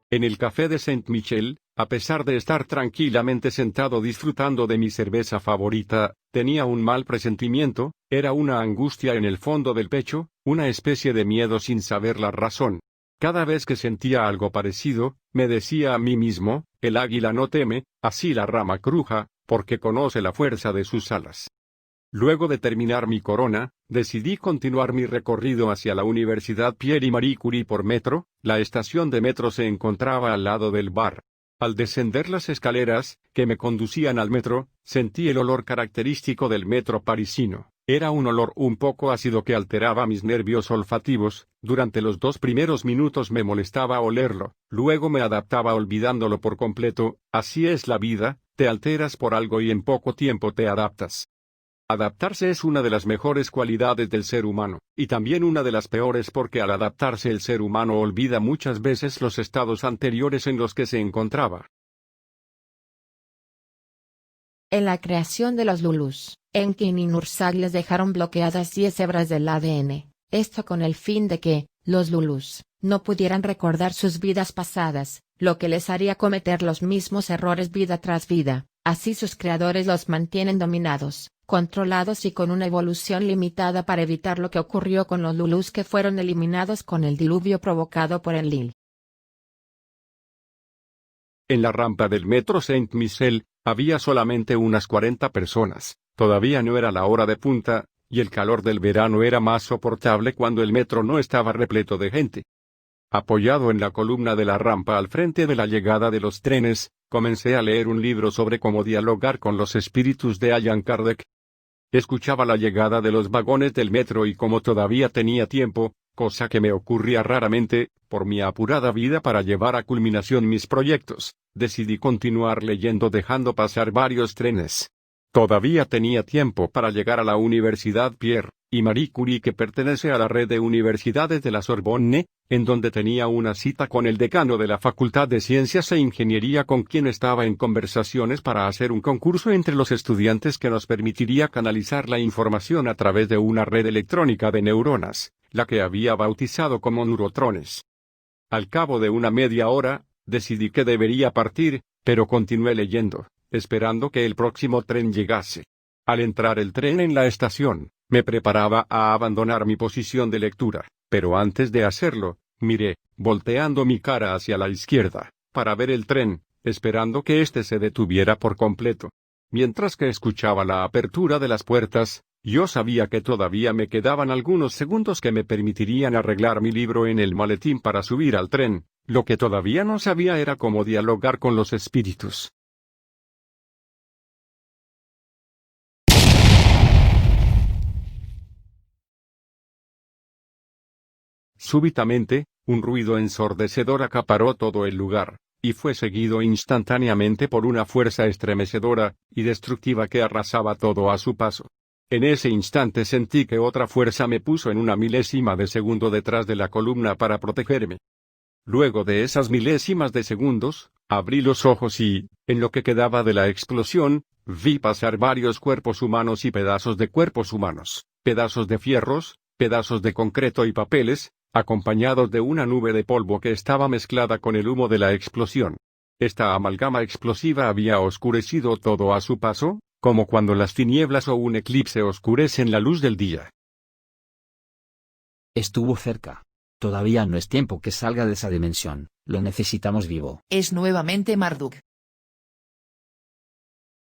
En el café de Saint-Michel, a pesar de estar tranquilamente sentado disfrutando de mi cerveza favorita, tenía un mal presentimiento, era una angustia en el fondo del pecho, una especie de miedo sin saber la razón. Cada vez que sentía algo parecido, me decía a mí mismo, el águila no teme, así la rama cruja, porque conoce la fuerza de sus alas. Luego de terminar mi corona, decidí continuar mi recorrido hacia la Universidad Pierre y Marie Curie por metro. La estación de metro se encontraba al lado del bar. Al descender las escaleras, que me conducían al metro, sentí el olor característico del metro parisino. Era un olor un poco ácido que alteraba mis nervios olfativos. Durante los 2 primeros minutos me molestaba olerlo, luego me adaptaba olvidándolo por completo. Así es la vida, te alteras por algo y en poco tiempo te adaptas. Adaptarse es una de las mejores cualidades del ser humano, y también una de las peores porque al adaptarse el ser humano olvida muchas veces los estados anteriores en los que se encontraba. En la creación de los Lulus, Enkin y Nursag les dejaron bloqueadas 10 hebras del ADN, esto con el fin de que, los Lulus, no pudieran recordar sus vidas pasadas, lo que les haría cometer los mismos errores vida tras vida. Así sus creadores los mantienen dominados, controlados y con una evolución limitada para evitar lo que ocurrió con los Lulus que fueron eliminados con el diluvio provocado por Enlil. En la rampa del metro Saint-Michel, había solamente unas 40 personas, todavía no era la hora de punta, y el calor del verano era más soportable cuando el metro no estaba repleto de gente. Apoyado en la columna de la rampa al frente de la llegada de los trenes, comencé a leer un libro sobre cómo dialogar con los espíritus de Allan Kardec. Escuchaba la llegada de los vagones del metro y como todavía tenía tiempo, cosa que me ocurría raramente, por mi apurada vida para llevar a culminación mis proyectos, decidí continuar leyendo dejando pasar varios trenes. Todavía tenía tiempo para llegar a la Universidad Pierre y Marie Curie que pertenece a la red de universidades de la Sorbonne, en donde tenía una cita con el decano de la Facultad de Ciencias e Ingeniería con quien estaba en conversaciones para hacer un concurso entre los estudiantes que nos permitiría canalizar la información a través de una red electrónica de neuronas, la que había bautizado como neurotrones. Al cabo de una media hora, decidí que debería partir, pero continué leyendo, esperando que el próximo tren llegase. Al entrar el tren en la estación, me preparaba a abandonar mi posición de lectura, pero antes de hacerlo, miré, volteando mi cara hacia la izquierda, para ver el tren, esperando que éste se detuviera por completo. Mientras que escuchaba la apertura de las puertas, yo sabía que todavía me quedaban algunos segundos que me permitirían arreglar mi libro en el maletín para subir al tren. Lo que todavía no sabía era cómo dialogar con los espíritus. Súbitamente, un ruido ensordecedor acaparó todo el lugar, y fue seguido instantáneamente por una fuerza estremecedora y destructiva que arrasaba todo a su paso. En ese instante sentí que otra fuerza me puso en una milésima de segundo detrás de la columna para protegerme. Luego de esas milésimas de segundos, abrí los ojos y, en lo que quedaba de la explosión, vi pasar varios cuerpos humanos y pedazos de cuerpos humanos, pedazos de fierros, pedazos de concreto y papeles, acompañados de una nube de polvo que estaba mezclada con el humo de la explosión. Esta amalgama explosiva había oscurecido todo a su paso, como cuando las tinieblas o un eclipse oscurecen la luz del día. Estuvo cerca. Todavía no es tiempo que salga de esa dimensión, lo necesitamos vivo. Es nuevamente Marduk.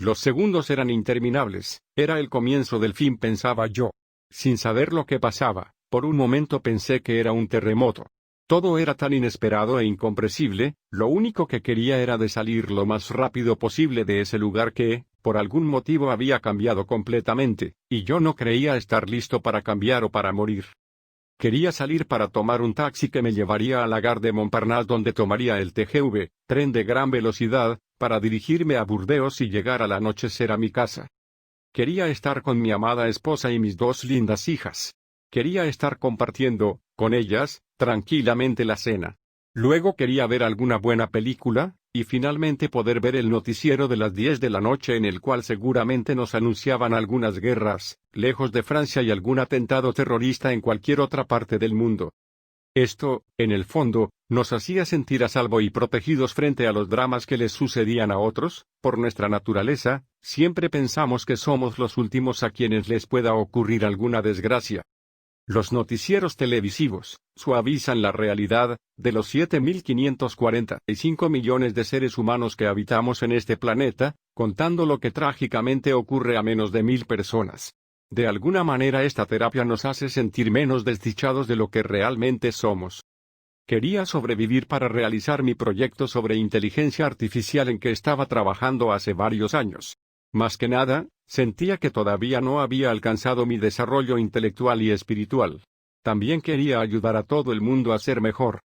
Los segundos eran interminables, era el comienzo del fin pensaba yo. Sin saber lo que pasaba, por un momento pensé que era un terremoto. Todo era tan inesperado e incomprensible, lo único que quería era de salir lo más rápido posible de ese lugar que, por algún motivo había cambiado completamente, y yo no creía estar listo para cambiar o para morir. Quería salir para tomar un taxi que me llevaría a la Gare de Montparnasse donde tomaría el TGV, tren de gran velocidad, para dirigirme a Burdeos y llegar al anochecer a mi casa. Quería estar con mi amada esposa y mis 2 lindas hijas. Quería estar compartiendo, con ellas, tranquilamente la cena. Luego quería ver alguna buena película, y finalmente poder ver el noticiero de las 10 de la noche en el cual seguramente nos anunciaban algunas guerras, lejos de Francia y algún atentado terrorista en cualquier otra parte del mundo. Esto, en el fondo, nos hacía sentir a salvo y protegidos frente a los dramas que les sucedían a otros. Por nuestra naturaleza, siempre pensamos que somos los últimos a quienes les pueda ocurrir alguna desgracia. Los noticieros televisivos suavizan la realidad de los 7.545 millones de seres humanos que habitamos en este planeta, contando lo que trágicamente ocurre a menos de 1.000 personas. De alguna manera esta terapia nos hace sentir menos desdichados de lo que realmente somos. Quería sobrevivir para realizar mi proyecto sobre inteligencia artificial en que estaba trabajando hace varios años. Más que nada, sentía que todavía no había alcanzado mi desarrollo intelectual y espiritual. También quería ayudar a todo el mundo a ser mejor.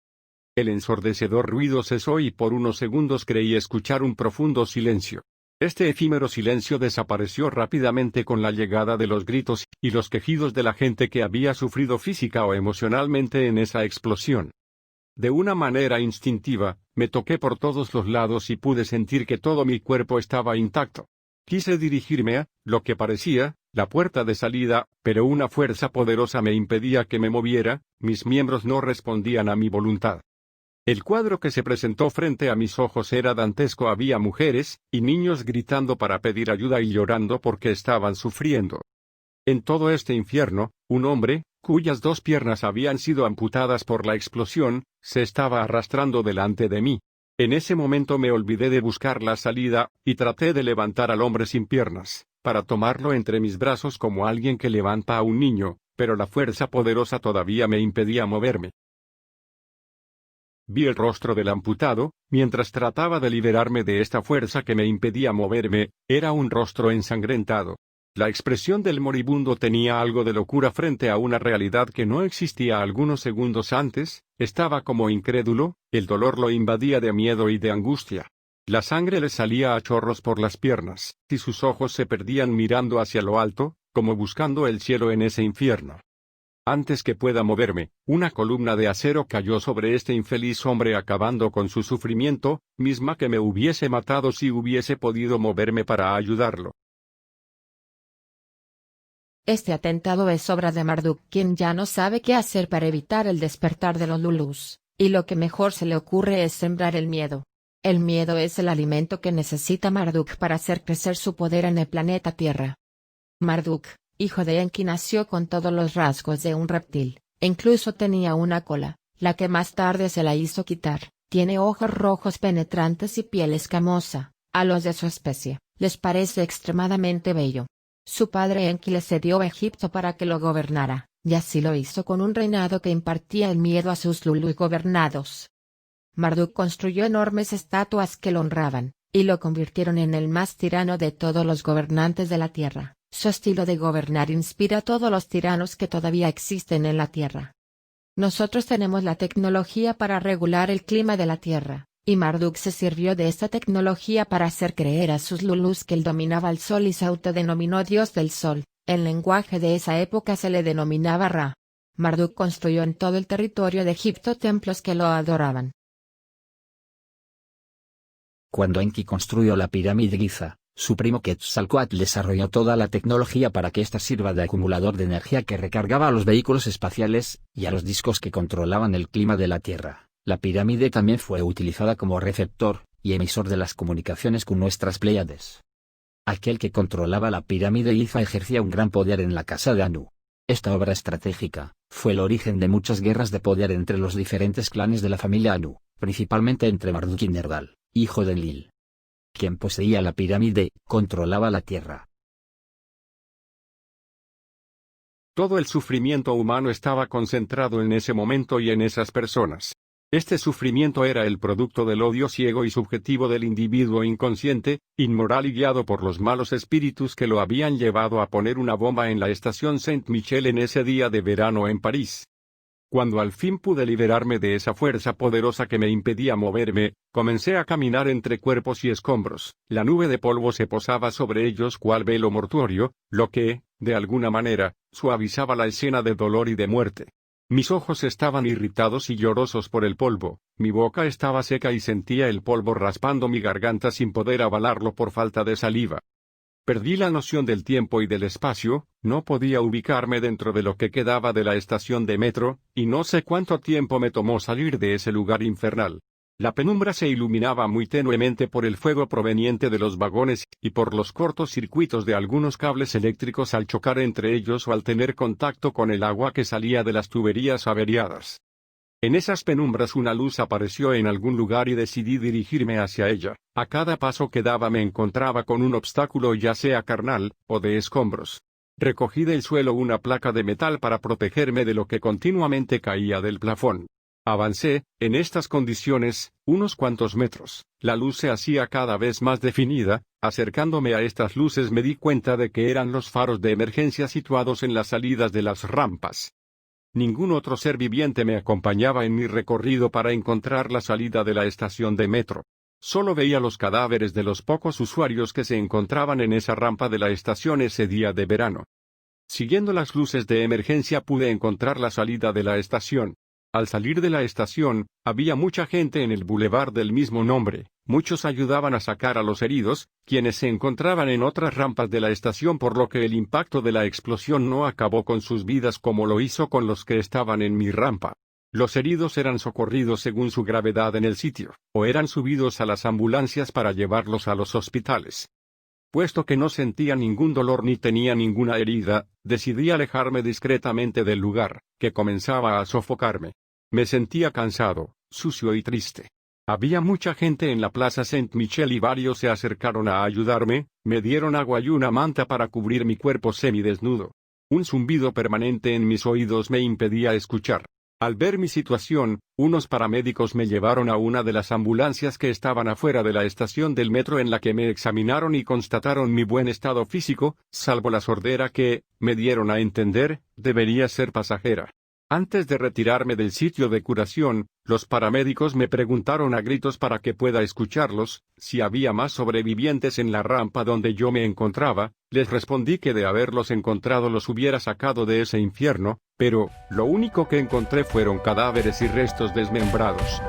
El ensordecedor ruido cesó y por unos segundos creí escuchar un profundo silencio. Este efímero silencio desapareció rápidamente con la llegada de los gritos y los quejidos de la gente que había sufrido física o emocionalmente en esa explosión. De una manera instintiva, me toqué por todos los lados y pude sentir que todo mi cuerpo estaba intacto. Quise dirigirme a, lo que parecía, la puerta de salida, pero una fuerza poderosa me impedía que me moviera, mis miembros no respondían a mi voluntad. El cuadro que se presentó frente a mis ojos era dantesco. Había mujeres y niños gritando para pedir ayuda y llorando porque estaban sufriendo. En todo este infierno, un hombre, cuyas 2 piernas habían sido amputadas por la explosión, se estaba arrastrando delante de mí. En ese momento me olvidé de buscar la salida, y traté de levantar al hombre sin piernas, para tomarlo entre mis brazos como alguien que levanta a un niño, pero la fuerza poderosa todavía me impedía moverme. Vi el rostro del amputado, mientras trataba de liberarme de esta fuerza que me impedía moverme. Era un rostro ensangrentado. La expresión del moribundo tenía algo de locura frente a una realidad que no existía algunos segundos antes. Estaba como incrédulo, el dolor lo invadía de miedo y de angustia. La sangre le salía a chorros por las piernas, y sus ojos se perdían mirando hacia lo alto, como buscando el cielo en ese infierno. Antes que pueda moverme, una columna de acero cayó sobre este infeliz hombre acabando con su sufrimiento, misma que me hubiese matado si hubiese podido moverme para ayudarlo. Este atentado es obra de Marduk, quien ya no sabe qué hacer para evitar el despertar de los Lulus, y lo que mejor se le ocurre es sembrar el miedo. El miedo es el alimento que necesita Marduk para hacer crecer su poder en el planeta Tierra. Marduk, hijo de Enki, nació con todos los rasgos de un reptil, e incluso tenía una cola, la que más tarde se la hizo quitar. Tiene ojos rojos penetrantes y piel escamosa. A los de su especie, les parece extremadamente bello. Su padre Enki le cedió a Egipto para que lo gobernara, y así lo hizo con un reinado que impartía el miedo a sus Lulu gobernados. Marduk construyó enormes estatuas que lo honraban, y lo convirtieron en el más tirano de todos los gobernantes de la tierra. Su estilo de gobernar inspira a todos los tiranos que todavía existen en la tierra. Nosotros tenemos la tecnología para regular el clima de la tierra, y Marduk se sirvió de esta tecnología para hacer creer a sus Lulus que él dominaba al sol y se autodenominó Dios del Sol. En lenguaje de esa época se le denominaba Ra. Marduk construyó en todo el territorio de Egipto templos que lo adoraban. Cuando Enki construyó la pirámide Giza, su primo Quetzalcóatl desarrolló toda la tecnología para que ésta sirva de acumulador de energía que recargaba a los vehículos espaciales y a los discos que controlaban el clima de la Tierra. La pirámide también fue utilizada como receptor y emisor de las comunicaciones con nuestras Pléyades. Aquel que controlaba la pirámide Giza ejercía un gran poder en la casa de Anu. Esta obra estratégica fue el origen de muchas guerras de poder entre los diferentes clanes de la familia Anu, principalmente entre Marduk y Nergal, hijo de Enlil. Quien poseía la pirámide, controlaba la tierra. Todo el sufrimiento humano estaba concentrado en ese momento y en esas personas. Este sufrimiento era el producto del odio ciego y subjetivo del individuo inconsciente, inmoral y guiado por los malos espíritus que lo habían llevado a poner una bomba en la estación Saint-Michel en ese día de verano en París. Cuando al fin pude liberarme de esa fuerza poderosa que me impedía moverme, comencé a caminar entre cuerpos y escombros. La nube de polvo se posaba sobre ellos cual velo mortuorio, lo que, de alguna manera, suavizaba la escena de dolor y de muerte. Mis ojos estaban irritados y llorosos por el polvo, mi boca estaba seca y sentía el polvo raspando mi garganta sin poder avalarlo por falta de saliva. Perdí la noción del tiempo y del espacio, no podía ubicarme dentro de lo que quedaba de la estación de metro, y no sé cuánto tiempo me tomó salir de ese lugar infernal. La penumbra se iluminaba muy tenuemente por el fuego proveniente de los vagones, y por los cortos circuitos de algunos cables eléctricos al chocar entre ellos o al tener contacto con el agua que salía de las tuberías averiadas. En esas penumbras una luz apareció en algún lugar y decidí dirigirme hacia ella. A cada paso que daba me encontraba con un obstáculo, ya sea carnal, o de escombros. Recogí del suelo una placa de metal para protegerme de lo que continuamente caía del plafón. Avancé, en estas condiciones, unos cuantos metros. La luz se hacía cada vez más definida. Acercándome a estas luces me di cuenta de que eran los faros de emergencia situados en las salidas de las rampas. Ningún otro ser viviente me acompañaba en mi recorrido para encontrar la salida de la estación de metro. Solo veía los cadáveres de los pocos usuarios que se encontraban en esa rampa de la estación ese día de verano. Siguiendo las luces de emergencia pude encontrar la salida de la estación. Al salir de la estación, había mucha gente en el bulevar del mismo nombre. Muchos ayudaban a sacar a los heridos, quienes se encontraban en otras rampas de la estación, por lo que el impacto de la explosión no acabó con sus vidas como lo hizo con los que estaban en mi rampa. Los heridos eran socorridos según su gravedad en el sitio, o eran subidos a las ambulancias para llevarlos a los hospitales. Puesto que no sentía ningún dolor ni tenía ninguna herida, decidí alejarme discretamente del lugar, que comenzaba a sofocarme. Me sentía cansado, sucio y triste. Había mucha gente en la Plaza Saint-Michel y varios se acercaron a ayudarme, me dieron agua y una manta para cubrir mi cuerpo semidesnudo. Un zumbido permanente en mis oídos me impedía escuchar. Al ver mi situación, unos paramédicos me llevaron a una de las ambulancias que estaban afuera de la estación del metro, en la que me examinaron y constataron mi buen estado físico, salvo la sordera que, me dieron a entender, debería ser pasajera. Antes de retirarme del sitio de curación, los paramédicos me preguntaron a gritos para que pueda escucharlos, si había más sobrevivientes en la rampa donde yo me encontraba. Les respondí que de haberlos encontrado los hubiera sacado de ese infierno, pero lo único que encontré fueron cadáveres y restos desmembrados.